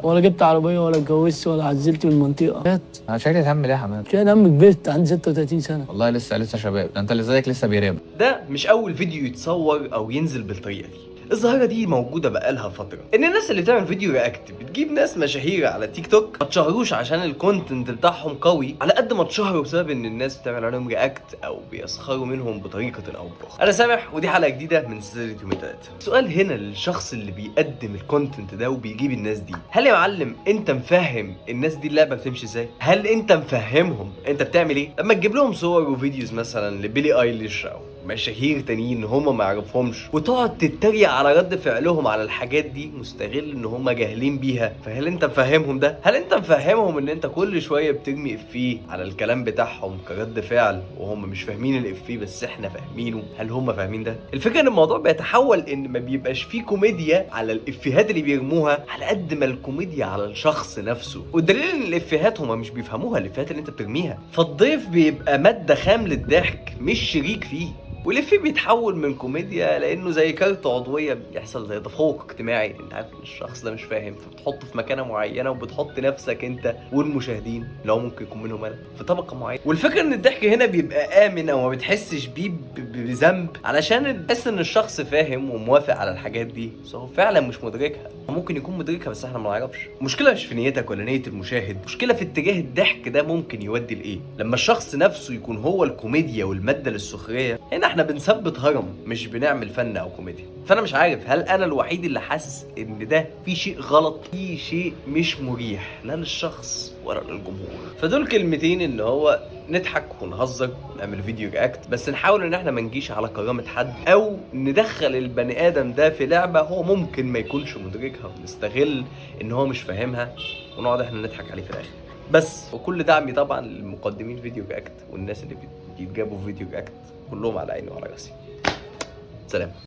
ولا جبت عربيه ولا اتجوزت ولا عزلت من المنطقه. انا شايل هم ليه يا حماد؟ شايل هم كبرت، عندي 36 سنه. والله لسه شباب، ده انت اللي زيك لسه بيراب. ده مش اول فيديو يتصور او ينزل بالطريقه دي. الظاهره دي موجوده بقالها فتره، ان الناس اللي بتعمل فيديو رياكت بتجيب ناس مشاهير على تيك توك ما اتشهروش عشان الكونتنت بتاعهم قوي، على قد ما اتشهروا بسبب ان الناس بتعمل عليهم رياكت او بيسخروا منهم بطريقه او باخرى. انا سامح ودي حلقه جديده من سلسله يومين تلاته. السؤال هنا للشخص اللي بيقدم الكونتنت ده وبيجيب الناس دي، هل يا معلم انت مفهم الناس دي اللعبه بتمشي ازاي؟ هل انت مفهمهم انت بتعمل ايه؟ لما تجيب لهم صور وفيديوز مثلا لبيلي ايليش او مشاهير تانيين هم ما يعرفهمش وتقعد تتريق على رد فعلهم على الحاجات دي، مستغل ان هم جاهلين بيها، فهل انت مفهمهم ده؟ هل انت مفهمهم ان انت كل شويه بترمي افيه على الكلام بتاعهم كرد فعل وهم مش فاهمين الافيه بس احنا فاهمينه؟ هل هم فاهمين ده؟ الفكره ان الموضوع بيتحول ان ما بيبقاش فيه كوميديا على الافيهات اللي بيرموها على قد ما الكوميديا على الشخص نفسه، والدليل ان الافيهات هم مش بيفهموها، الافيهات اللي انت بترميها، فالضيف بيبقى ماده خام للضحك مش شريك فيه. والإفيه بيتحول من كوميديا لانه زي كارت عضويه، بيحصل زي تفوق اجتماعي، انت عارف ان الشخص ده مش فاهم فبتحطه في مكانه معينه وبتحط نفسك انت والمشاهدين اللي هو ممكن يكون منهم انا في طبقه معينه. والفكره ان الضحك هنا بيبقى امن او ما بتحسش بيه بذنب، علشان تحس ان الشخص فاهم وموافق على الحاجات دي، بس هو فعلا مش مدركها، ممكن يكون مدركها بس احنا ما نعرفش. المشكله مش في نيتك ولا نيه المشاهد، المشكله في اتجاه الضحك ده ممكن يودي لايه. لما الشخص نفسه يكون هو الكوميديا والماده للسخريه، هنا احنا بنثبت هرم مش بنعمل فن او كوميديا. فانا مش عارف هل انا الوحيد اللي حاسس ان ده في شيء غلط، في شيء مش مريح لا للشخص ولا للجمهور. فدول كلمتين ان هو نضحك ونهزر ونعمل فيديو رياكت، بس نحاول ان احنا ما نجيش على كرامه حد او ندخل البني ادم ده في لعبه هو ممكن ما يكونش مدركها، ونستغل ان هو مش فاهمها ونقعد احنا نضحك عليه في الاخر. بس وكل دعمي طبعا للمقدمين فيديو رياكت والناس اللي بيتجابوا في فيديو رياكت، كلهم على عيني وعلى راسي. سلام.